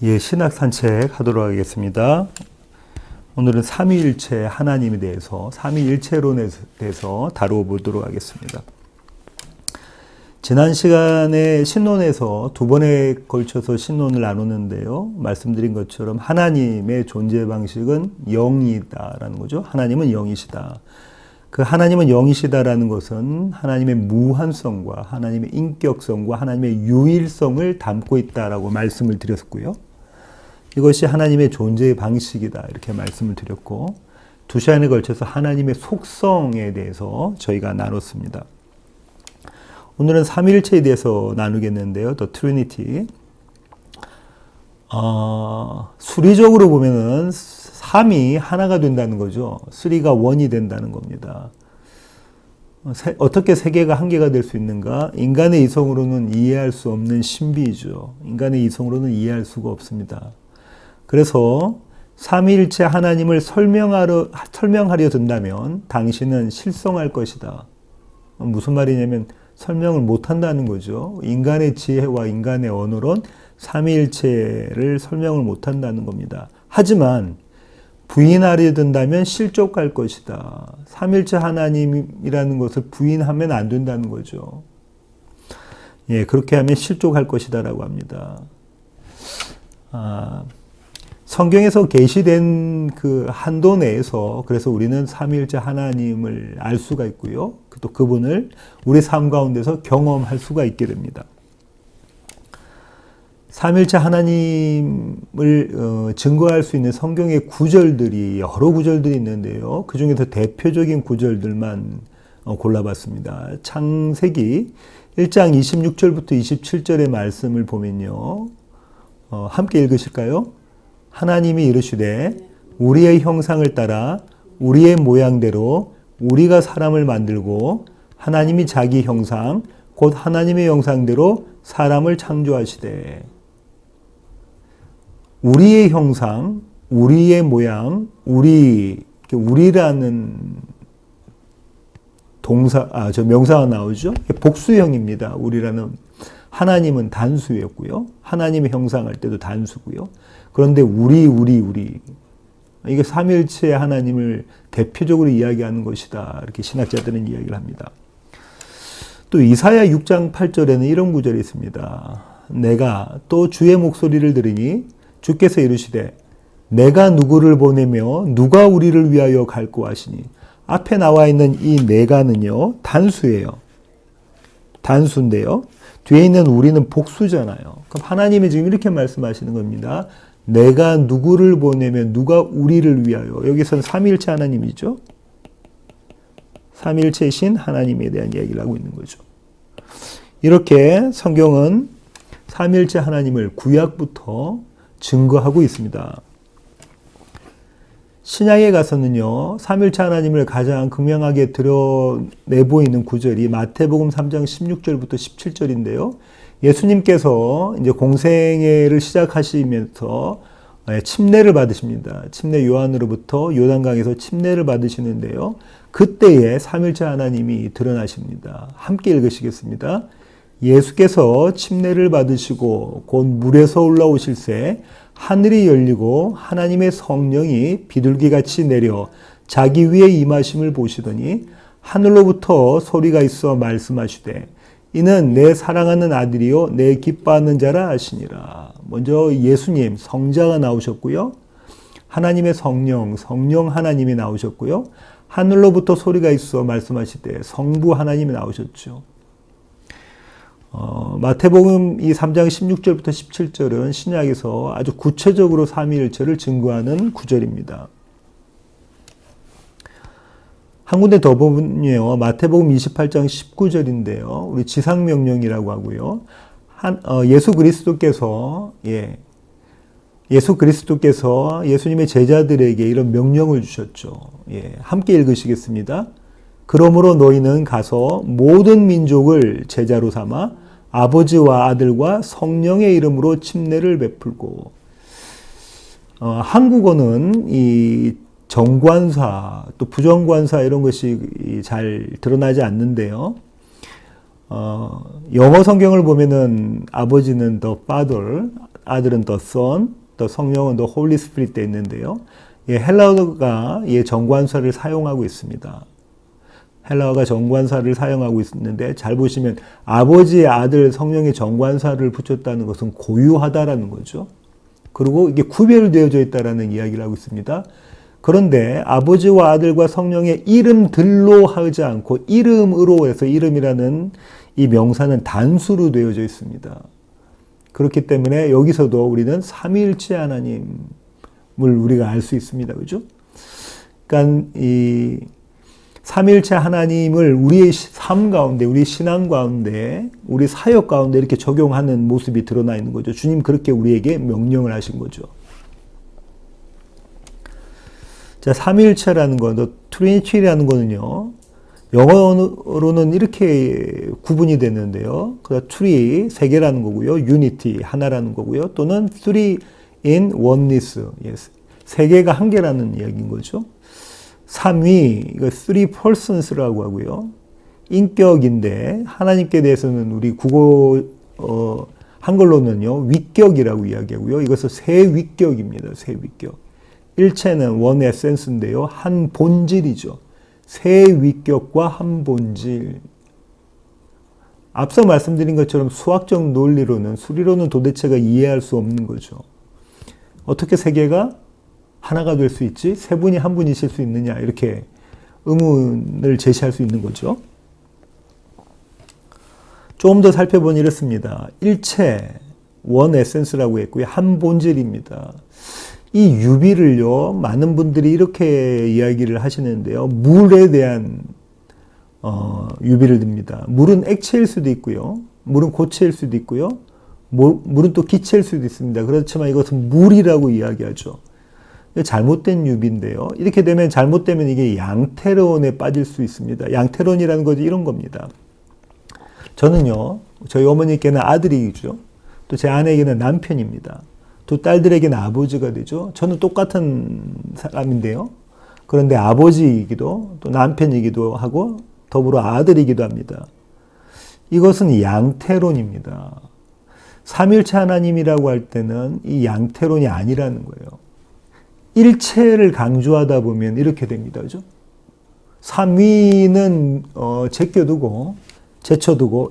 예, 신학 산책 하도록 하겠습니다. 오늘은 삼위일체 하나님에 대해서, 삼위일체론에 대해서 다뤄보도록 하겠습니다. 지난 시간에 신론에서 두 번에 걸쳐서 신론을 나누는데요. 말씀드린 것처럼 하나님의 존재 방식은 영이다라는 거죠. 하나님은 영이시다. 그 하나님은 영이시다라는 것은 하나님의 무한성과 하나님의 인격성과 하나님의 유일성을 담고 있다라고 말씀을 드렸고요. 이것이 하나님의 존재의 방식이다 이렇게 말씀을 드렸고, 두 시간에 걸쳐서 하나님의 속성에 대해서 저희가 나눴습니다. 오늘은 삼위일체에 대해서 나누겠는데요. The Trinity. 수리적으로 보면은 삼이 하나가 된다는 거죠. 3가 1이 된다는 겁니다. 어떻게 세 개가 한 개가 될 수 있는가? 인간의 이성으로는 이해할 수 없는 신비이죠. 인간의 이성으로는 이해할 수가 없습니다. 그래서 삼위일체 하나님을 설명하려 든다면 당신은 실성할 것이다. 무슨 말이냐면 설명을 못한다는 거죠. 인간의 지혜와 인간의 언어론 삼위일체를 설명을 못한다는 겁니다. 하지만 부인하려 든다면 실족할 것이다. 삼위일체 하나님이라는 것을 부인하면 안 된다는 거죠. 예, 그렇게 하면 실족할 것이다라고 합니다. 성경에서 계시된 그 한도 내에서 그래서 우리는 삼위일체 하나님을 알 수가 있고요. 또 그분을 우리 삶 가운데서 경험할 수가 있게 됩니다. 삼위일체 하나님을 증거할 수 있는 성경의 구절들이 여러 구절들이 있는데요. 그 중에서 대표적인 구절들만 골라봤습니다. 창세기 1장 26절부터 27절의 말씀을 보면요. 함께 읽으실까요? 하나님이 이르시되 우리의 형상을 따라 우리의 모양대로 우리가 사람을 만들고 하나님이 자기 형상 곧 하나님의 형상대로 사람을 창조하시되. 우리의 형상, 우리의 모양, 우리라는 명사가 나오죠. 복수형입니다. 우리라는 하나님은 단수였고요. 하나님의 형상할 때도 단수고요. 그런데 우리 이게 삼위일체 하나님을 대표적으로 이야기하는 것이다. 이렇게 신학자들은 이야기를 합니다. 또 이사야 6장 8절에는 이런 구절이 있습니다. 내가 또 주의 목소리를 들으니 주께서 이르시되 내가 누구를 보내며 누가 우리를 위하여 갈고 하시니. 앞에 나와 있는 이 내가는요 단수예요. 단수인데요. 뒤에 있는 우리는 복수잖아요. 그럼 하나님이 지금 이렇게 말씀하시는 겁니다. 내가 누구를 보내면 누가 우리를 위하여. 여기서는 삼위일체 하나님이죠. 삼위일체이신 하나님에 대한 이야기를 하고 있는 거죠. 이렇게 성경은 삼위일체 하나님을 구약부터 증거하고 있습니다. 신약에 가서는요, 삼위일체 하나님을 가장 극명하게 드러내 보이는 구절이 마태복음 3장 16절부터 17절인데요. 예수님께서 이제 공생애를 시작하시면서 침례를 받으십니다. 침례 요한으로부터 요단강에서 침례를 받으시는데요. 그때에 삼위일체 하나님이 드러나십니다. 함께 읽으시겠습니다. 예수께서 침례를 받으시고 곧 물에서 올라오실새 하늘이 열리고 하나님의 성령이 비둘기같이 내려 자기 위에 임하심을 보시더니 하늘로부터 소리가 있어 말씀하시되 이는 내 사랑하는 아들이요 내 기뻐하는 자라 하시니라. 먼저 예수님 성자가 나오셨고요. 하나님의 성령 하나님이 나오셨고요. 하늘로부터 소리가 있어 말씀하시되 성부 하나님이 나오셨죠. 마태복음 이 3장 16절부터 17절은 신약에서 아주 구체적으로 삼위일체를 증거하는 구절입니다. 한 군데 더 보면요. 마태복음 28장 19절인데요. 우리 지상명령이라고 하고요. 예수 그리스도께서 예수님의 제자들에게 이런 명령을 주셨죠. 함께 읽으시겠습니다. 그러므로 너희는 가서 모든 민족을 제자로 삼아 아버지와 아들과 성령의 이름으로 침례를 베풀고. 한국어는 이 정관사 또 부정관사 이런 것이 잘 드러나지 않는데요. 영어 성경을 보면은 아버지는 the father, 아들은 the Son, 또 성령은 the Holy Spirit 돼 있는데요. 예, 헬라어가 예, 정관사를 사용하고 있습니다. 헬라어가 정관사를 사용하고 있는데 잘 보시면 아버지, 아들, 성령의 정관사를 붙였다는 것은 고유하다라는 거죠. 그리고 이게 구별되어져 있다라는 이야기를 하고 있습니다. 그런데 아버지와 아들과 성령의 이름들로 하지 않고 이름으로 해서 이름이라는 이 명사는 단수로 되어져 있습니다. 그렇기 때문에 여기서도 우리는 삼위일체 하나님을 우리가 알 수 있습니다. 그죠? 그러니까 이 삼위일체 하나님을 우리의 삶 가운데, 우리 신앙 가운데, 우리 사역 가운데 이렇게 적용하는 모습이 드러나 있는 거죠. 주님 그렇게 우리에게 명령을 하신 거죠. 자, 삼위일체라는 거, 트리니티라는 거는요, 영어로는 이렇게 구분이 되는데요. 그래서 트리, 세 개라는 거고요. 유니티, 하나라는 거고요. 또는 three in oneness, 세 개가 한 개라는 이야기인 거죠. 삼위, 이거 three persons라고 하고요. 인격인데 하나님께 대해서는 우리 국어 한글로는요 위격이라고 이야기하고요. 이것은 세 위격입니다. 세 위격. 일체는 one essence인데요. 한 본질이죠. 세 위격과 한 본질. 앞서 말씀드린 것처럼 수학적 논리로는 수리로는 도대체가 이해할 수 없는 거죠. 어떻게 세 개가 하나가 될 수 있지? 세 분이 한 분이실 수 있느냐? 이렇게 의문을 제시할 수 있는 거죠. 조금 더 살펴보니 이렇습니다. 일체, 원 에센스라고 했고요. 한 본질입니다. 이 유비를요, 많은 분들이 이렇게 이야기를 하시는데요. 물에 대한 유비를 듭니다. 물은 액체일 수도 있고요. 물은 고체일 수도 있고요. 물은 또 기체일 수도 있습니다. 그렇지만 이것은 물이라고 이야기하죠. 잘못된 유비인데요. 이렇게 되면 잘못되면 이게 양태론에 빠질 수 있습니다. 양태론이라는 것이 이런 겁니다. 저는요, 저희 어머니께는 아들이죠. 또 제 아내에게는 남편입니다. 두 딸들에게는 아버지가 되죠. 저는 똑같은 사람인데요. 그런데 아버지이기도 또 남편이기도 하고 더불어 아들이기도 합니다. 이것은 양태론입니다. 삼일체 하나님이라고 할 때는 이 양태론이 아니라는 거예요. 일체를 강조하다 보면 이렇게 됩니다. 그죠? 삼위는 제쳐두고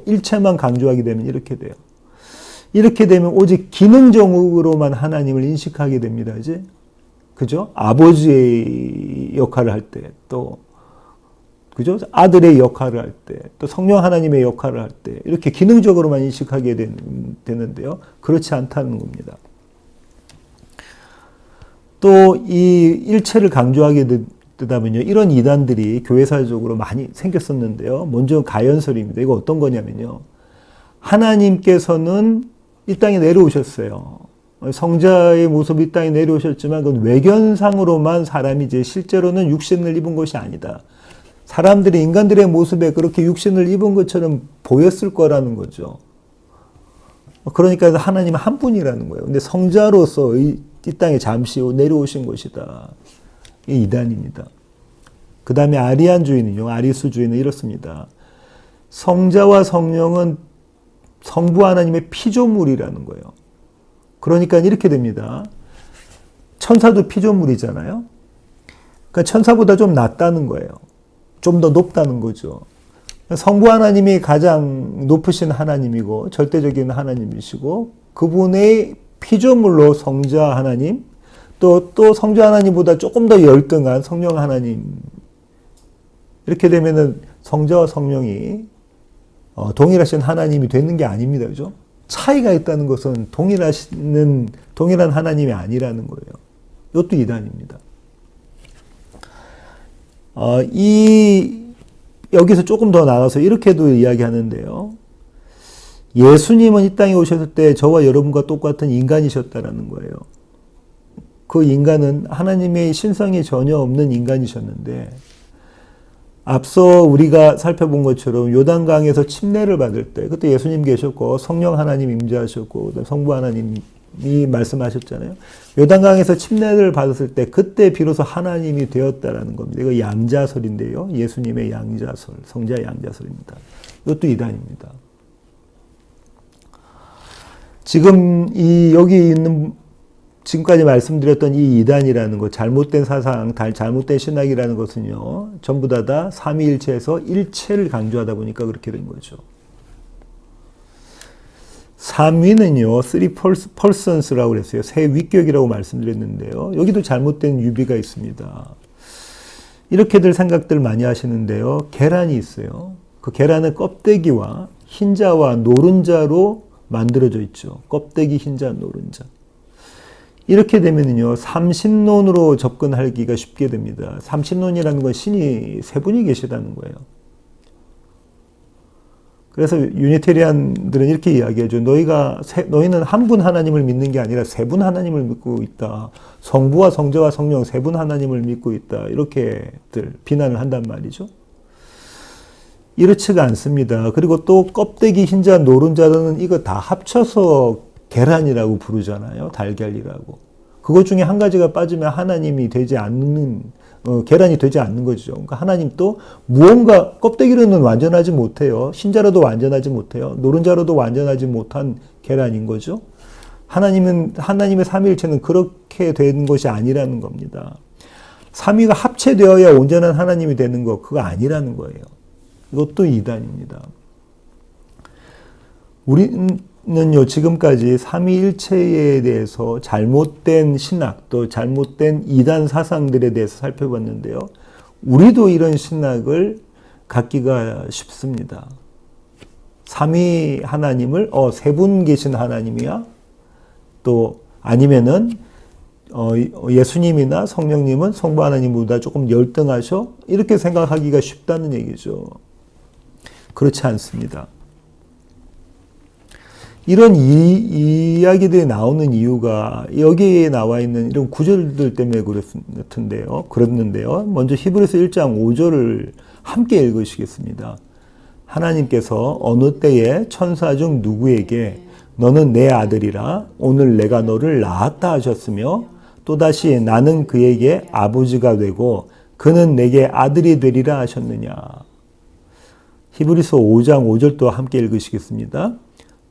일체만 강조하게 되면 이렇게 돼요. 이렇게 되면 오직 기능적으로만 하나님을 인식하게 됩니다. 이제 그죠? 아버지의 역할을 할 때, 또 그죠? 아들의 역할을 할 때, 또 성령 하나님의 역할을 할 때 이렇게 기능적으로만 인식하게 되는데요. 그렇지 않다는 겁니다. 또 이 일체를 강조하게 되다 보면요. 이런 이단들이 교회사적으로 많이 생겼었는데요. 먼저 가연설입니다. 이거 어떤 거냐면요. 하나님께서는 이 땅에 내려오셨어요. 성자의 모습이 이 땅에 내려오셨지만 그건 외견상으로만 사람이 이제 실제로는 육신을 입은 것이 아니다. 사람들이 인간들의 모습에 그렇게 육신을 입은 것처럼 보였을 거라는 거죠. 그러니까 하나님은 한 분이라는 거예요. 근데 성자로서 이 땅에 잠시 내려오신 것이다. 이 이단입니다. 그 다음에 아리안주의는요, 아리수주의는 이렇습니다. 성자와 성령은 성부 하나님의 피조물이라는 거예요. 그러니까 이렇게 됩니다. 천사도 피조물이잖아요. 그러니까 천사보다 좀 낫다는 거예요. 좀 더 높다는 거죠. 성부 하나님이 가장 높으신 하나님이고 절대적인 하나님이시고 그분의 피조물로 성자 하나님, 또 성자 하나님보다 조금 더 열등한 성령 하나님. 이렇게 되면은 성자와 성령이 동일하신 하나님이 되는 게 아닙니다. 그죠? 차이가 있다는 것은 동일한 하나님이 아니라는 거예요. 이것도 이단입니다. 여기서 조금 더 나가서 이렇게도 이야기하는데요. 예수님은 이 땅에 오셨을 때 저와 여러분과 똑같은 인간이셨다라는 거예요. 그 인간은 하나님의 신성이 전혀 없는 인간이셨는데 앞서 우리가 살펴본 것처럼 요단강에서 침례를 받을 때 그때 예수님 계셨고 성령 하나님 임재하셨고 성부 하나님이 말씀하셨잖아요. 요단강에서 침례를 받았을 때 그때 비로소 하나님이 되었다라는 겁니다. 이거 양자설인데요. 예수님의 양자설, 성자 양자설입니다. 이것도 이단입니다. 지금 여기 있는 지금까지 말씀드렸던 이 이단이라는 것, 잘못된 사상, 잘못된 신학이라는 것은요, 전부 다 삼위일체에서 일체를 강조하다 보니까 그렇게 된 거죠. 삼위는요, three persons라고 그랬어요. 세 위격이라고 말씀드렸는데요. 여기도 잘못된 유비가 있습니다. 이렇게들 생각들 많이 하시는데요. 계란이 있어요. 그 계란은 껍데기와 흰자와 노른자로 만들어져 있죠. 껍데기, 흰자, 노른자. 이렇게 되면요, 삼신론으로 접근하기가 쉽게 됩니다. 삼신론이라는 건 신이 세 분이 계시다는 거예요. 그래서 유니테리안들은 이렇게 이야기하죠. 너희는 한 분 하나님을 믿는 게 아니라 세 분 하나님을 믿고 있다. 성부와 성자와 성령 세 분 하나님을 믿고 있다. 이렇게들 비난을 한단 말이죠. 이렇지가 않습니다. 그리고 또 껍데기, 흰자, 노른자는 이거 다 합쳐서 계란이라고 부르잖아요. 달걀이라고. 그것 중에 한 가지가 빠지면 하나님이 되지 않는, 계란이 되지 않는 거죠. 그러니까 하나님도 무언가, 껍데기로는 완전하지 못해요. 흰자로도 완전하지 못해요. 노른자로도 완전하지 못한 계란인 거죠. 하나님의 삼위일체는 그렇게 된 것이 아니라는 겁니다. 삼위가 합체되어야 온전한 하나님이 되는 거, 그거 아니라는 거예요. 이것도 이단입니다. 우리는요, 지금까지 삼위일체에 대해서 잘못된 신학, 또 잘못된 이단 사상들에 대해서 살펴봤는데요. 우리도 이런 신학을 갖기가 쉽습니다. 삼위 하나님을, 세 분 계신 하나님이야? 또, 아니면은, 예수님이나 성령님은 성부 하나님보다 조금 열등하셔? 이렇게 생각하기가 쉽다는 얘기죠. 그렇지 않습니다. 이런 이야기들이 나오는 이유가 여기에 나와 있는 이런 구절들 때문에 그렇는데요. 먼저 히브리서 1장 5절을 함께 읽으시겠습니다. 하나님께서 어느 때에 천사 중 누구에게 너는 내 아들이라 오늘 내가 너를 낳았다 하셨으며 또다시 나는 그에게 아버지가 되고 그는 내게 아들이 되리라 하셨느냐. 히브리서 5장 5절도 함께 읽으시겠습니다.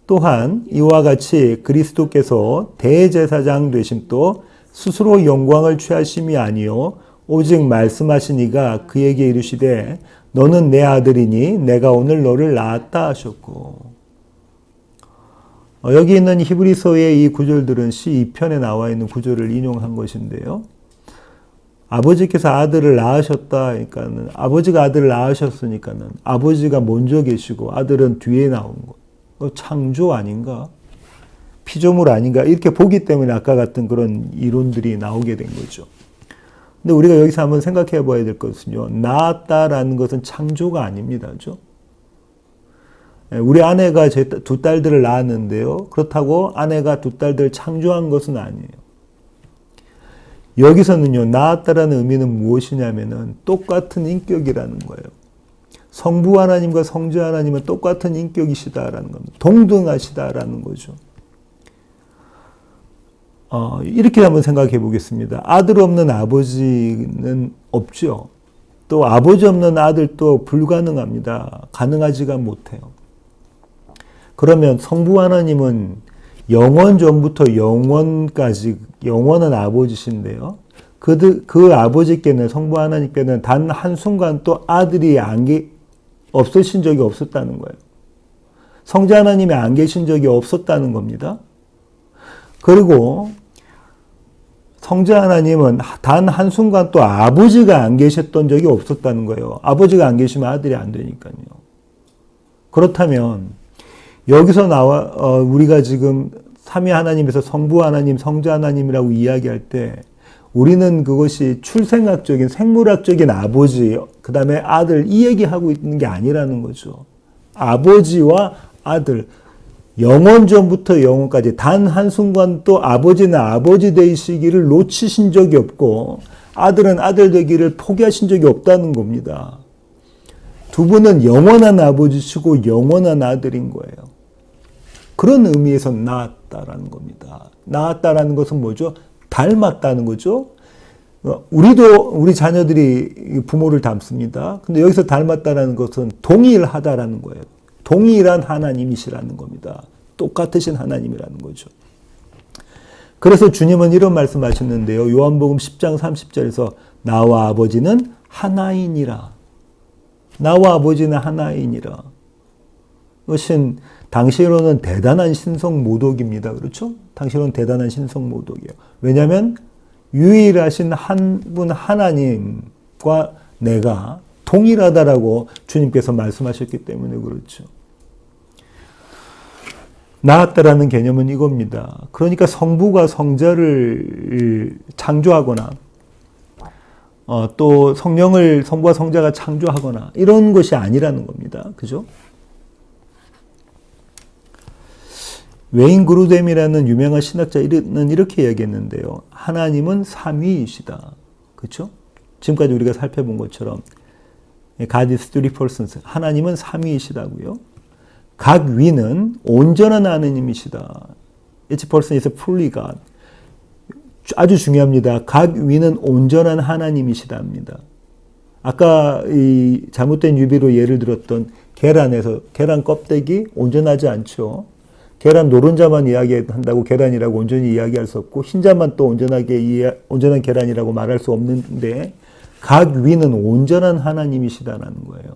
또한 이와 같이 그리스도께서 대제사장 되심도 스스로 영광을 취하심이 아니요 오직 말씀하신 이가 그에게 이르시되 너는 내 아들이니 내가 오늘 너를 낳았다 하셨고. 여기 있는 히브리서의 이 구절들은 시 2편에 나와 있는 구절을 인용한 것인데요. 아버지께서 아들을 낳으셨다. 그러니까는 아버지가 아들을 낳으셨으니까는 아버지가 먼저 계시고 아들은 뒤에 나온 것. 창조 아닌가? 피조물 아닌가? 이렇게 보기 때문에 아까 같은 그런 이론들이 나오게 된 거죠. 근데 우리가 여기서 한번 생각해 봐야 될 것은요. 낳았다라는 것은 창조가 아닙니다. 그죠? 우리 아내가 제 두 딸들을 낳았는데요. 그렇다고 아내가 두 딸들을 창조한 것은 아니에요. 여기서는요, 낳았다라는 의미는 무엇이냐면은 똑같은 인격이라는 거예요. 성부 하나님과 성자 하나님은 똑같은 인격이시다라는 겁니다. 동등하시다라는 거죠. 이렇게 한번 생각해 보겠습니다. 아들 없는 아버지는 없죠. 또 아버지 없는 아들도 불가능합니다. 가능하지가 못해요. 그러면 성부 하나님은 영원 전부터 영원까지 영원한 아버지신데요. 그 아버지께는 성부 하나님께는 단 한순간 또 아들이 없으신 적이 없었다는 거예요. 성자 하나님이 안 계신 적이 없었다는 겁니다. 그리고 성자 하나님은 단 한순간 또 아버지가 안 계셨던 적이 없었다는 거예요. 아버지가 안 계시면 아들이 안 되니까요. 그렇다면 여기서 우리가 지금 삼위 하나님에서 성부 하나님, 성자 하나님이라고 이야기할 때 우리는 그것이 출생학적인, 생물학적인 아버지, 그 다음에 아들, 이 얘기하고 있는 게 아니라는 거죠. 아버지와 아들, 영원 전부터 영원까지 단 한순간 또 아버지는 아버지 되시기를 놓치신 적이 없고 아들은 아들 되기를 포기하신 적이 없다는 겁니다. 두 분은 영원한 아버지시고 영원한 아들인 거예요. 그런 의미에서 낳았다라는 겁니다. 낳았다라는 것은 뭐죠? 닮았다는 거죠. 우리 자녀들이 부모를 닮습니다. 근데 여기서 닮았다라는 것은 동일하다라는 거예요. 동일한 하나님이시라는 겁니다. 똑같으신 하나님이라는 거죠. 그래서 주님은 이런 말씀하셨는데요. 요한복음 10장 30절에서 나와 아버지는 하나이니라. 나와 아버지는 하나이니라. 이것은 당시로는 대단한 신성 모독입니다. 그렇죠? 당시로는 대단한 신성 모독이에요. 왜냐하면 유일하신 한 분 하나님과 내가 동일하다라고 주님께서 말씀하셨기 때문에 그렇죠. 나았다라는 개념은 이겁니다. 그러니까 성부가 성자를 창조하거나 또 성령을 성부와 성자가 창조하거나 이런 것이 아니라는 겁니다. 그죠? 웨인 그루뎀이라는 유명한 신학자는 이렇게 얘기했는데요. 하나님은 삼위이시다. 그렇죠? 지금까지 우리가 살펴본 것처럼 God is three persons. 하나님은 삼위이시다고요. 각 위는 온전한 하나님이시다. Each person is fully God. 아주 중요합니다. 각 위는 온전한 하나님이시다입니다. 아까 이 잘못된 유비로 예를 들었던 계란 껍데기 온전하지 않죠. 계란 노른자만 이야기한다고 계란이라고 온전히 이야기할 수 없고 흰자만 또 온전한 계란이라고 말할 수 없는데 각 위는 온전한 하나님이시다라는 거예요.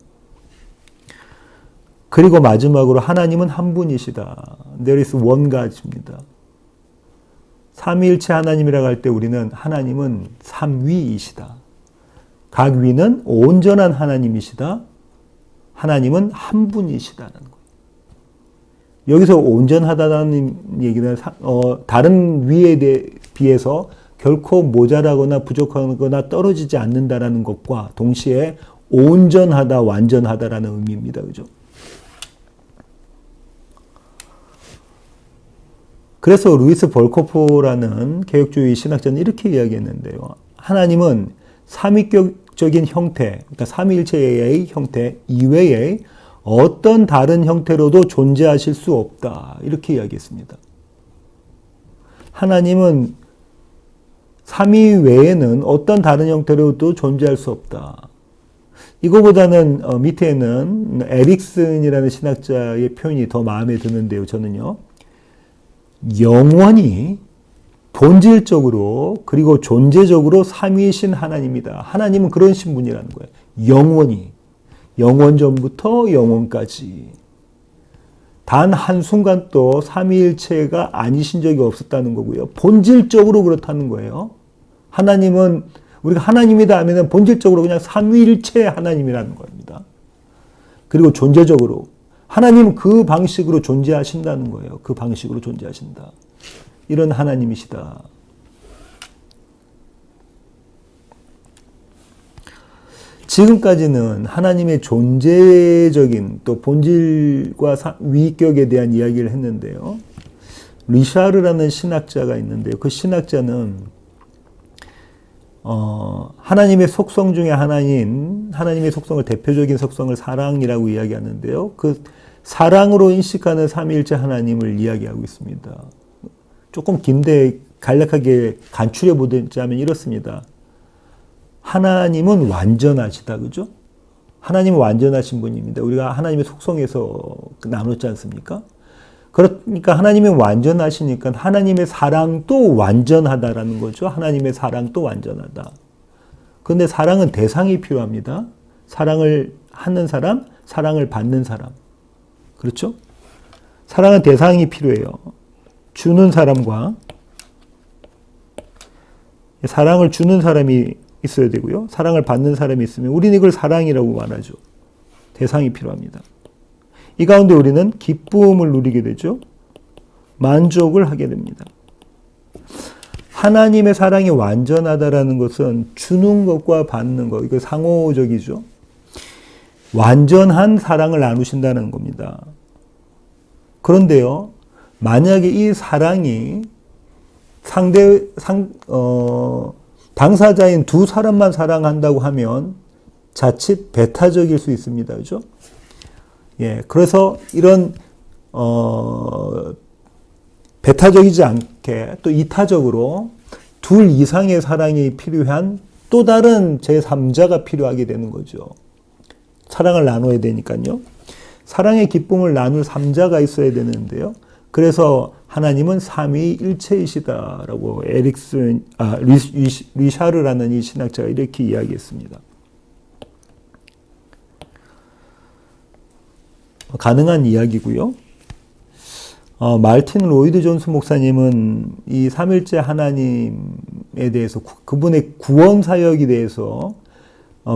그리고 마지막으로 하나님은 한 분이시다. There is one God입니다. 삼위일체 하나님이라고 할 때 우리는 하나님은 삼위이시다. 각 위는 온전한 하나님이시다. 하나님은 한 분이시다라는 거예요. 여기서 온전하다는 얘기는 다른 위에 비해서 결코 모자라거나 부족하거나 떨어지지 않는다라는 것과 동시에 온전하다, 완전하다라는 의미입니다. 그죠? 그래서 루이스 벌코포라는 개혁주의 신학자는 이렇게 이야기했는데요. 하나님은 삼위격적인 형태, 그러니까 삼위일체의 형태 이외에 어떤 다른 형태로도 존재하실 수 없다. 이렇게 이야기했습니다. 하나님은 삼위 외에는 어떤 다른 형태로도 존재할 수 없다. 이거보다는 밑에는 에릭슨이라는 신학자의 표현이 더 마음에 드는데요. 저는요. 영원히 본질적으로 그리고 존재적으로 삼위이신 하나님이다. 하나님은 그런 신분이라는 거예요. 영원히. 영원 전부터 영원까지. 단 한순간도 삼위일체가 아니신 적이 없었다는 거고요. 본질적으로 그렇다는 거예요. 하나님은 우리가 하나님이다 하면 본질적으로 그냥 삼위일체의 하나님이라는 겁니다. 그리고 존재적으로 하나님은 그 방식으로 존재하신다는 거예요. 그 방식으로 존재하신다. 이런 하나님이시다. 지금까지는 하나님의 존재적인 또 본질과 위격에 대한 이야기를 했는데요. 리샤르라는 신학자가 있는데요. 그 신학자는 하나님의 속성 중에 하나인 하나님의 속성을 대표적인 속성을 사랑이라고 이야기하는데요. 그 사랑으로 인식하는 삼위일체 하나님을 이야기하고 있습니다. 조금 긴데 간략하게 간추려 보자면 이렇습니다. 하나님은 완전하시다. 그죠? 하나님은 완전하신 분입니다. 우리가 하나님의 속성에서 나눴지 않습니까? 그러니까 하나님이 완전하시니까 하나님의 사랑도 완전하다라는 거죠. 하나님의 사랑도 완전하다. 그런데 사랑은 대상이 필요합니다. 사랑을 하는 사람, 사랑을 받는 사람. 그렇죠? 사랑은 대상이 필요해요. 주는 사람과 사랑을 주는 사람이 있어야 되고요. 사랑을 받는 사람이 있으면 우리는 이걸 사랑이라고 말하죠. 대상이 필요합니다. 이 가운데 우리는 기쁨을 누리게 되죠. 만족을 하게 됩니다. 하나님의 사랑이 완전하다라는 것은 주는 것과 받는 것, 이거 상호적이죠. 완전한 사랑을 나누신다는 겁니다. 그런데요, 만약에 이 사랑이 당사자인 두 사람만 사랑한다고 하면 자칫 배타적일 수 있습니다. 그죠? 예, 그래서 이런, 배타적이지 않게 또 이타적으로 둘 이상의 사랑이 필요한 또 다른 제3자가 필요하게 되는 거죠. 사랑을 나눠야 되니까요. 사랑의 기쁨을 나눌 3자가 있어야 되는데요. 그래서 하나님은 삼위일체이시다라고 리샤르라는 이 신학자가 이렇게 이야기했습니다. 가능한 이야기고요. 말틴 로이드 존스 목사님은 이 삼일째 하나님에 대해서 그분의 구원 사역에 대해서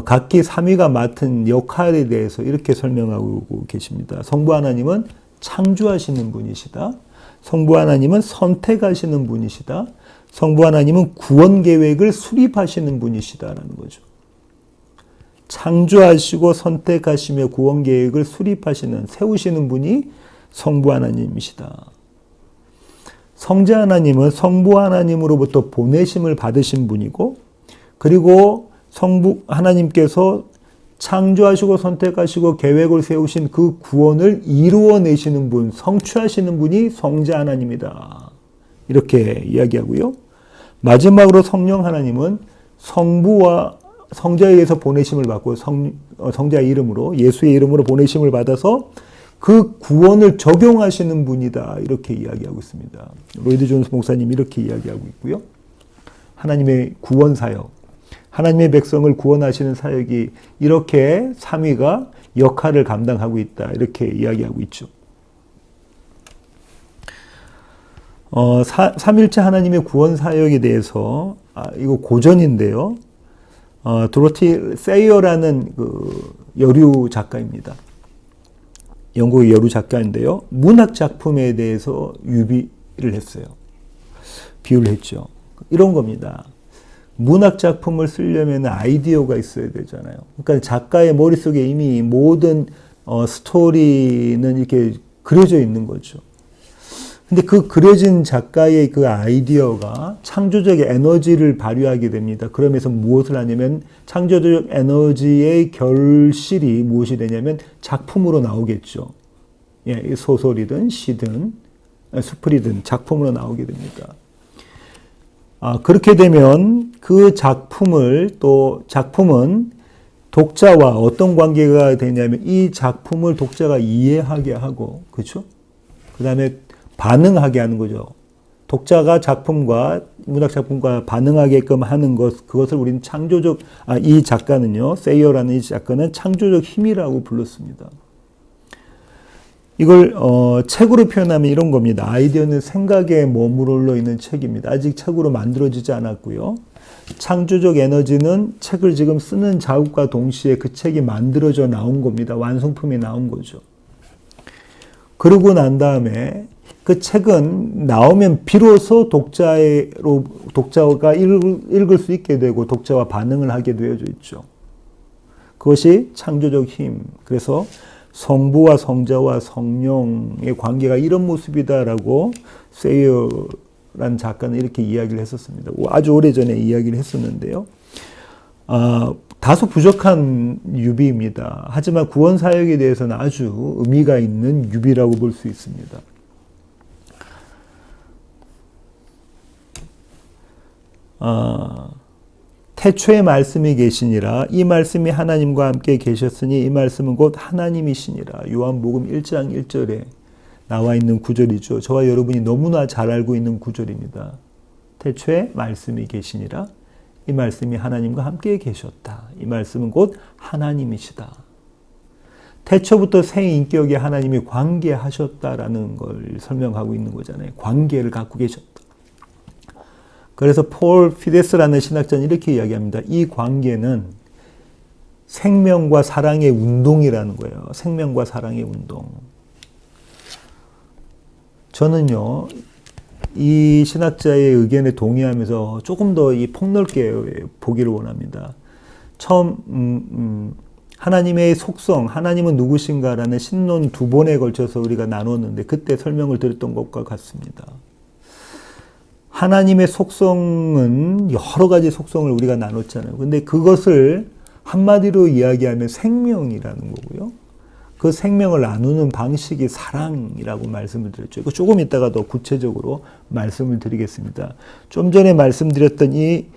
각기 삼위가 맡은 역할에 대해서 이렇게 설명하고 계십니다. 성부 하나님은 창조하시는 분이시다. 성부 하나님은 선택하시는 분이시다. 성부 하나님은 구원 계획을 수립하시는 분이시다라는 거죠. 창조하시고 선택하시며 구원 계획을 수립하시는, 세우시는 분이 성부 하나님이시다. 성자 하나님은 성부 하나님으로부터 보내심을 받으신 분이고, 그리고 성부 하나님께서 창조하시고 선택하시고 계획을 세우신 그 구원을 이루어내시는 분, 성취하시는 분이 성자 하나님이다. 이렇게 이야기하고요. 마지막으로 성령 하나님은 성부와 성자에 의해서 보내심을 받고 성자의 이름으로, 예수의 이름으로 보내심을 받아서 그 구원을 적용하시는 분이다. 이렇게 이야기하고 있습니다. 로이드 존스 목사님 이렇게 이야기하고 있고요. 하나님의 구원 사역, 하나님의 백성을 구원하시는 사역이 이렇게 삼위가 역할을 감당하고 있다. 이렇게 이야기하고 있죠. 삼일체 하나님의 구원 사역에 대해서 이거 고전인데요. 도로티 세이어라는 그 여류 작가입니다. 영국의 여류 작가인데요. 문학 작품에 대해서 유비를 했어요. 비유를 했죠. 이런 겁니다. 문학 작품을 쓰려면 아이디어가 있어야 되잖아요. 그러니까 작가의 머릿속에 이미 모든 스토리는 이렇게 그려져 있는 거죠. 근데 그 그려진 작가의 그 아이디어가 창조적 에너지를 발휘하게 됩니다. 그러면서 무엇을 하냐면 창조적 에너지의 결실이 무엇이 되냐면 작품으로 나오겠죠. 예, 소설이든 시든 수풀이든 작품으로 나오게 됩니다. 그렇게 되면 그 작품은 독자와 어떤 관계가 되냐면 이 작품을 독자가 이해하게 하고, 그렇죠? 그 다음에 반응하게 하는 거죠. 독자가 문학 작품과 반응하게끔 하는 그것을 우리는 이 작가는요, 세이어라는 이 작가는 창조적 힘이라고 불렀습니다. 이걸 책으로 표현하면 이런 겁니다. 아이디어는 생각에 머무르러 있는 책입니다. 아직 책으로 만들어지지 않았고요. 창조적 에너지는 책을 지금 쓰는 자극과 동시에 그 책이 만들어져 나온 겁니다. 완성품이 나온 거죠. 그러고 난 다음에 그 책은 나오면 비로소 독자가 읽을 수 있게 되고 독자와 반응을 하게 되어져 있죠. 그것이 창조적 힘. 그래서 성부와 성자와 성령의 관계가 이런 모습이다라고 세이어라는 작가는 이렇게 이야기를 했었습니다. 아주 오래전에 이야기를 했었는데요. 다소 부족한 유비입니다. 하지만 구원 사역에 대해서는 아주 의미가 있는 유비라고 볼 수 있습니다. 태초에 말씀이 계시니라. 이 말씀이 하나님과 함께 계셨으니 이 말씀은 곧 하나님이시니라. 요한복음 1장 1절에 나와 있는 구절이죠. 저와 여러분이 너무나 잘 알고 있는 구절입니다. 태초에 말씀이 계시니라. 이 말씀이 하나님과 함께 계셨다. 이 말씀은 곧 하나님이시다. 태초부터 새 인격에 하나님이 관계하셨다라는 걸 설명하고 있는 거잖아요. 관계를 갖고 계셨다. 그래서 폴 피데스라는 신학자는 이렇게 이야기합니다. 이 관계는 생명과 사랑의 운동이라는 거예요. 생명과 사랑의 운동. 저는요, 이 신학자의 의견에 동의하면서 조금 더 이 폭넓게 보기를 원합니다. 처음 하나님의 속성, 하나님은 누구신가라는 신론 2번에 걸쳐서 우리가 나눴는데 그때 설명을 드렸던 것과 같습니다. 하나님의 속성은 여러 가지 속성을 우리가 나눴잖아요. 근데 그것을 한마디로 이야기하면 생명이라는 거고요. 그 생명을 나누는 방식이 사랑이라고 말씀을 드렸죠. 이거 조금 이따가 더 구체적으로 말씀을 드리겠습니다. 좀 전에 말씀드렸던 이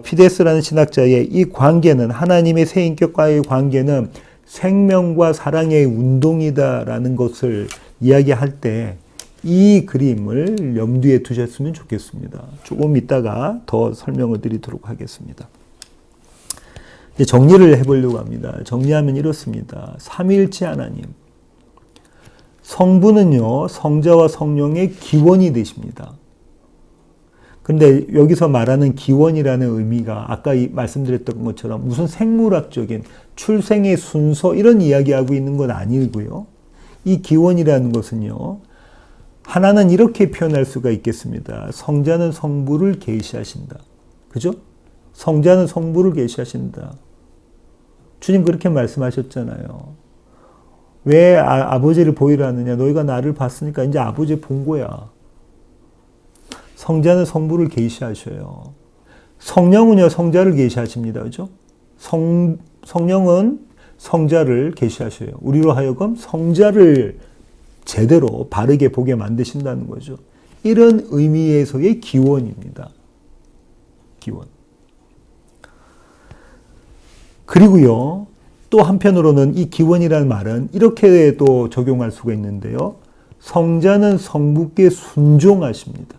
피데스라는 신학자의 이 관계는, 하나님의 새 인격과의 관계는 생명과 사랑의 운동이다라는 것을 이야기할 때 이 그림을 염두에 두셨으면 좋겠습니다. 조금 이따가 더 설명을 드리도록 하겠습니다. 이제 정리를 해보려고 합니다. 정리하면 이렇습니다. 삼위일체 하나님. 성부는요, 성자와 성령의 기원이 되십니다. 근데 여기서 말하는 기원이라는 의미가 아까 말씀드렸던 것처럼 무슨 생물학적인 출생의 순서 이런 이야기하고 있는 건 아니고요. 이 기원이라는 것은요. 하나는 이렇게 표현할 수가 있겠습니다. 성자는 성부를 계시하신다. 그죠? 성자는 성부를 계시하신다. 주님 그렇게 말씀하셨잖아요. 왜 아버지를 보이라 하느냐? 너희가 나를 봤으니까 이제 아버지 본 거야. 성자는 성부를 계시하셔요. 성령은요, 성자를 계시하십니다. 그죠? 성령은 성자를 계시하셔요. 우리로 하여금 성자를 제대로 바르게 보게 만드신다는 거죠. 이런 의미에서의 기원입니다. 기원. 그리고요, 또 한편으로는 이 기원이라는 말은 이렇게 또 적용할 수가 있는데요. 성자는 성부께 순종하십니다.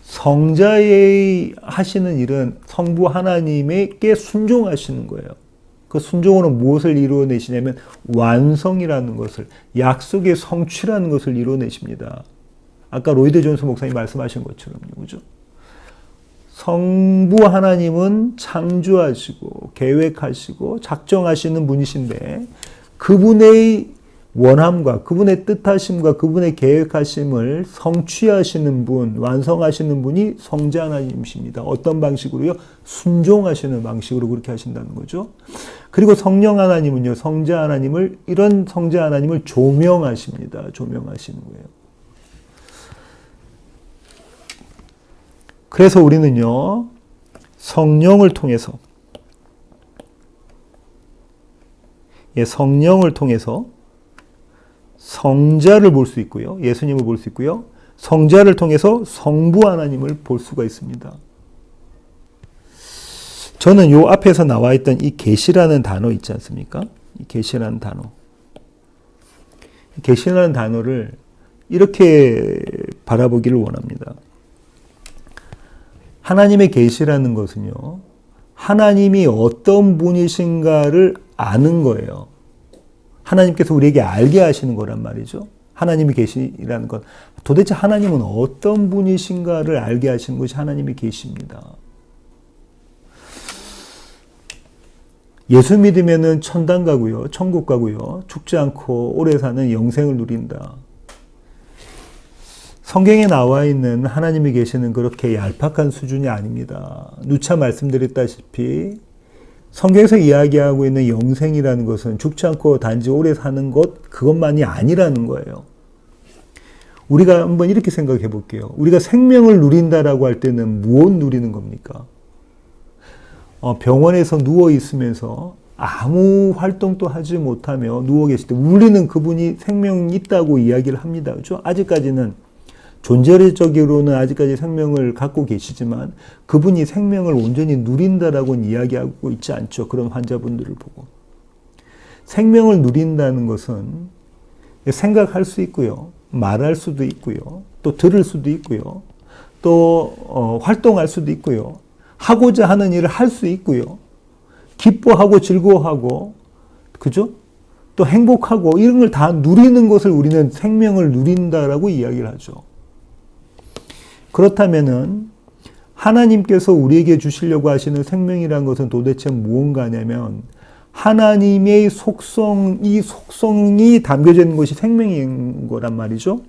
성자의 하시는 일은 성부 하나님께 순종하시는 거예요. 그 순종으로 무엇을 이루어내시냐면 완성이라는 것을, 약속의 성취라는 것을 이루어내십니다. 아까 로이드 존스 목사님 말씀하신 것처럼요. 그죠? 성부 하나님은 창조하시고 계획하시고 작정하시는 분이신데 그분의 원함과 그분의 뜻하심과 그분의 계획하심을 성취하시는 분, 완성하시는 분이 성자 하나님이십니다. 어떤 방식으로요? 순종하시는 방식으로 그렇게 하신다는 거죠. 그리고 성령 하나님은요, 성자 하나님을, 이런 성자 하나님을 조명하십니다. 조명하시는 거예요. 그래서 우리는요, 성령을 통해서, 성령을 통해서 성자를 볼 수 있고요. 예수님을 볼 수 있고요. 성자를 통해서 성부 하나님을 볼 수가 있습니다. 저는 요 앞에서 나와 있던 이 계시라는 단어 있지 않습니까? 이 계시라는 단어. 계시라는 단어를 이렇게 바라보기를 원합니다. 하나님의 계시라는 것은요. 하나님이 어떤 분이신가를 아는 거예요. 하나님께서 우리에게 알게 하시는 거란 말이죠. 하나님의 계시라는 것. 도대체 하나님은 어떤 분이신가를 알게 하시는 것이 하나님의 계시입니다. 예수 믿으면은 천당 가고요. 천국 가고요. 죽지 않고 오래 사는 영생을 누린다. 성경에 나와 있는 하나님의 계시는 그렇게 얄팍한 수준이 아닙니다. 누차 말씀드렸다시피 성경에서 이야기하고 있는 영생이라는 것은 죽지 않고 단지 오래 사는 것, 그것만이 아니라는 거예요. 우리가 한번 이렇게 생각해 볼게요. 우리가 생명을 누린다라고 할 때는 무엇 누리는 겁니까? 병원에서 누워 있으면서 아무 활동도 하지 못하며 누워 계실 때 우리는 그분이 생명이 있다고 이야기를 합니다. 그렇죠? 아직까지는 존재적으로는 아직까지 생명을 갖고 계시지만 그분이 생명을 온전히 누린다라고는 이야기하고 있지 않죠. 그런 환자분들을 보고. 생명을 누린다는 것은 생각할 수 있고요. 말할 수도 있고요. 또 들을 수도 있고요. 또 활동할 수도 있고요. 하고자 하는 일을 할 수 있고요. 기뻐하고 즐거워하고, 그죠? 또 행복하고 이런 걸 다 누리는 것을 우리는 생명을 누린다라고 이야기를 하죠. 그렇다면은 하나님께서 우리에게 주시려고 하시는 생명이라는 것은 도대체 무언가냐면 하나님의 속성이 담겨져 있는 것이 생명인 거란 말이죠.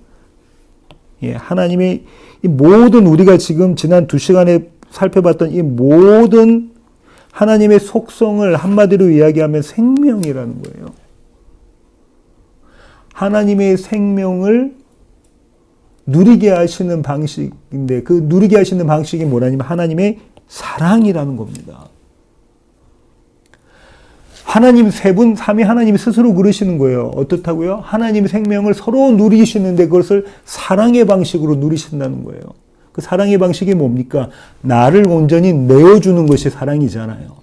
예, 하나님의 이 모든 우리가 지금 지난 2시간에 살펴봤던 이 모든 하나님의 속성을 한마디로 이야기하면 생명이라는 거예요. 하나님의 생명을 누리게 하시는 방식인데 그 누리게 하시는 방식이 뭐냐면 하나님의 사랑이라는 겁니다. 하나님 세 분, 삼위 하나님이 스스로 그러시는 거예요. 어떻다고요? 하나님의 생명을 서로 누리시는데 그것을 사랑의 방식으로 누리신다는 거예요. 그 사랑의 방식이 뭡니까? 나를 온전히 내어주는 것이 사랑이잖아요.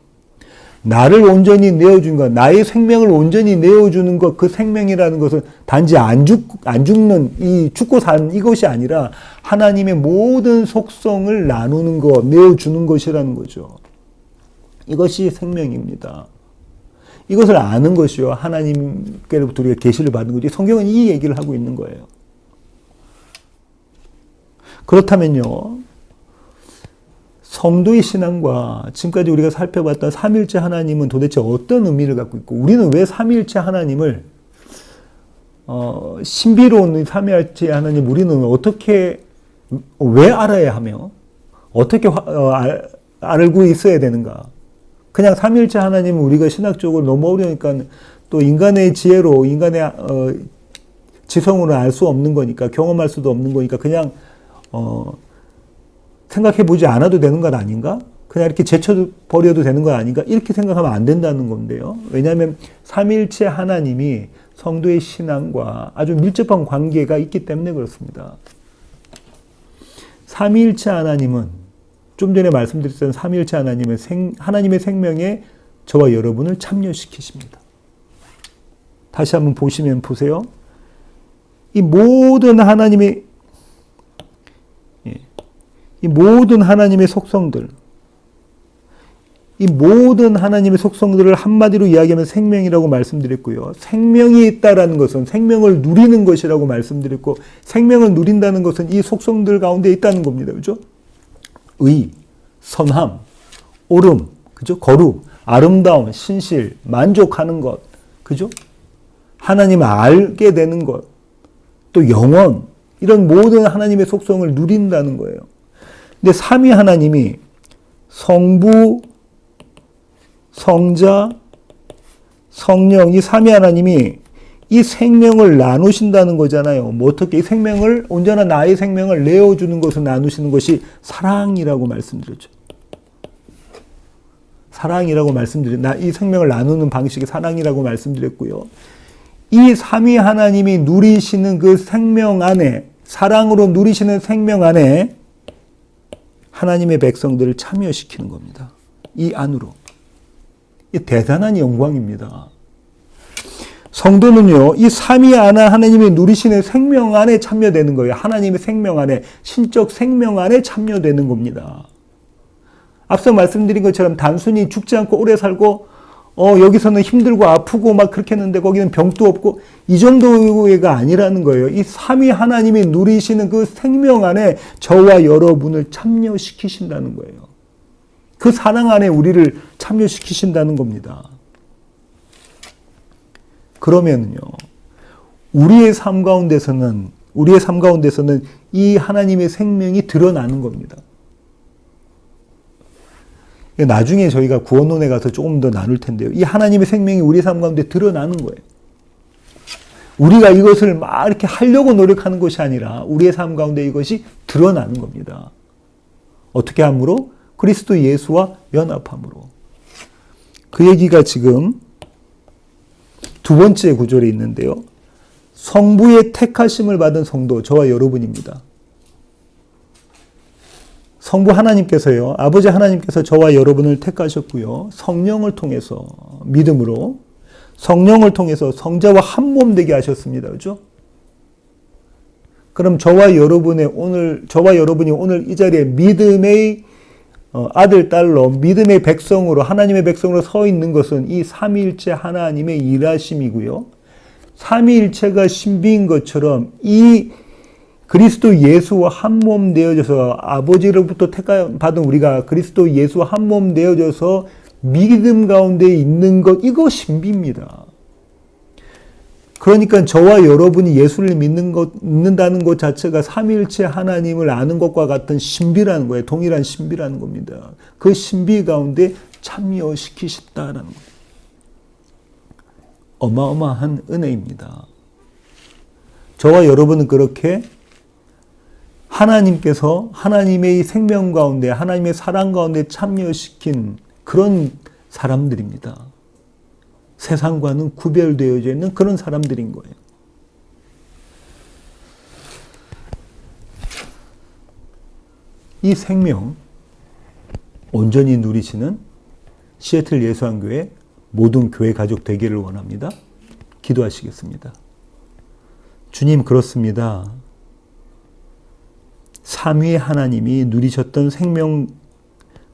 나를 온전히 내어준 것, 나의 생명을 온전히 내어주는 것, 그 생명이라는 것은 단지 안 죽는, 죽고 산 이것이 아니라 하나님의 모든 속성을 나누는 것, 내어주는 것이라는 거죠. 이것이 생명입니다. 이것을 아는 것이요. 하나님께로부터 우리가 계시를 받는 거지. 성경은 이 얘기를 하고 있는 거예요. 그렇다면요. 성도의 신앙과 지금까지 우리가 살펴봤던 삼위일체 하나님은 도대체 어떤 의미를 갖고 있고 우리는 왜 삼위일체 하나님을 신비로운 삼위일체 하나님 우리는 어떻게 왜 알아야 하며 어떻게 알고 있어야 되는가? 그냥 삼위일체 하나님은 우리가 신학적으로 너무 어려우니까 또 인간의 지혜로 인간의 지성으로 알 수 없는 거니까 경험할 수도 없는 거니까 그냥 생각해 보지 않아도 되는 것 아닌가? 그냥 이렇게 제쳐버려도 되는 것 아닌가? 이렇게 생각하면 안 된다는 건데요. 왜냐하면 삼위일체 하나님이 성도의 신앙과 아주 밀접한 관계가 있기 때문에 그렇습니다. 삼위일체 하나님은 좀 전에 말씀드렸던 삼위일체 하나님은 하나님의 생명에 저와 여러분을 참여시키십니다. 다시 한번 보세요. 이 모든 하나님의 속성들, 이 모든 하나님의 속성들을 한마디로 이야기하면 생명이라고 말씀드렸고요. 생명이 있다라는 것은 생명을 누리는 것이라고 말씀드렸고, 생명을 누린다는 것은 이 속성들 가운데 있다는 겁니다. 그죠? 의, 선함, 옳음, 그죠? 거룩, 아름다움, 신실, 만족하는 것, 그죠? 하나님을 알게 되는 것, 또 영원, 이런 모든 하나님의 속성을 누린다는 거예요. 근데 삼위 하나님이 성부, 성자, 성령, 이 삼위 하나님이 이 생명을 나누신다는 거잖아요. 뭐 어떻게 이 생명을, 온전한 나의 생명을 내어주는 것을 나누시는 것이 사랑이라고 말씀드렸죠. 사랑이라고 이 생명을 나누는 방식이 사랑이라고 말씀드렸고요. 이 삼위 하나님이 누리시는 그 생명 안에, 사랑으로 누리시는 생명 안에 하나님의 백성들을 참여시키는 겁니다. 이 안으로. 이 대단한 영광입니다. 성도는요, 이 삼위 하나님이 누리시는 생명 안에 참여되는 거예요. 하나님의 생명 안에, 신적 생명 안에 참여되는 겁니다. 앞서 말씀드린 것처럼 단순히 죽지 않고 오래 살고, 여기서는 힘들고 아프고 막 그렇게 했는데 거기는 병도 없고, 이 정도가 아니라는 거예요. 이 삼위 하나님이 누리시는 그 생명 안에 저와 여러분을 참여시키신다는 거예요. 그 사랑 안에 우리를 참여시키신다는 겁니다. 그러면요, 우리의 삶 가운데서는 이 하나님의 생명이 드러나는 겁니다. 나중에 저희가 구원론에 가서 조금 더 나눌 텐데요. 이 하나님의 생명이 우리 삶 가운데 드러나는 거예요. 우리가 이것을 막 이렇게 하려고 노력하는 것이 아니라 우리의 삶 가운데 이것이 드러나는 겁니다. 어떻게 함으로? 그리스도 예수와 연합함으로. 그 얘기가 지금 두 번째 구절에 있는데요. 성부의 택하심을 받은 성도, 저와 여러분입니다. 성부 하나님께서요, 아버지 하나님께서 저와 여러분을 택하셨고요. 성령을 통해서, 믿음으로, 성령을 통해서 성자와 한 몸 되게 하셨습니다. 그죠? 그럼 저와 여러분이 오늘 이 자리에 믿음의 아들, 딸로, 믿음의 백성으로, 하나님의 백성으로 서 있는 것은 이 삼위일체 하나님의 일하심이고요. 삼위일체가 신비인 것처럼 이 그리스도 예수와 한 몸 되어져서 아버지로부터 택받은 우리가 그리스도 예수와 한 몸 되어져서 믿음 가운데 있는 것, 이거 신비입니다. 그러니까 저와 여러분이 예수를 믿는다는 것 자체가 삼위일체 하나님을 아는 것과 같은 신비라는 거예요. 동일한 신비라는 겁니다. 그 신비 가운데 참여시키셨다라는 거예요. 어마어마한 은혜입니다. 저와 여러분은 그렇게 하나님께서 하나님의 생명 가운데, 하나님의 사랑 가운데 참여시킨 그런 사람들입니다. 세상과는 구별되어져 있는 그런 사람들인 거예요. 이 생명, 온전히 누리시는 시애틀 예수한교회 모든 교회 가족 되기를 원합니다. 기도하시겠습니다. 주님, 그렇습니다. 삼위의 하나님이 누리셨던 생명,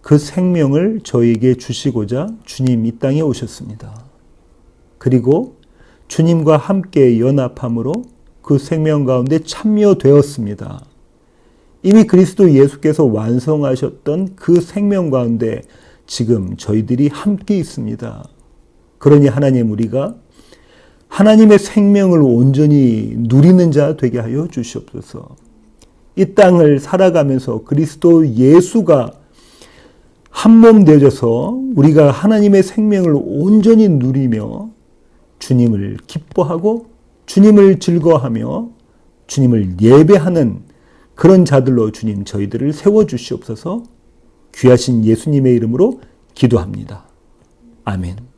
그 생명을 저에게 주시고자 주님 이 땅에 오셨습니다. 그리고 주님과 함께 연합함으로 그 생명 가운데 참여되었습니다. 이미 그리스도 예수께서 완성하셨던 그 생명 가운데 지금 저희들이 함께 있습니다. 그러니 하나님, 우리가 하나님의 생명을 온전히 누리는 자 되게 하여 주시옵소서. 이 땅을 살아가면서 그리스도 예수가 한 몸 되어져서 우리가 하나님의 생명을 온전히 누리며 주님을 기뻐하고 주님을 즐거워하며 주님을 예배하는 그런 자들로 주님 저희들을 세워주시옵소서. 귀하신 예수님의 이름으로 기도합니다. 아멘.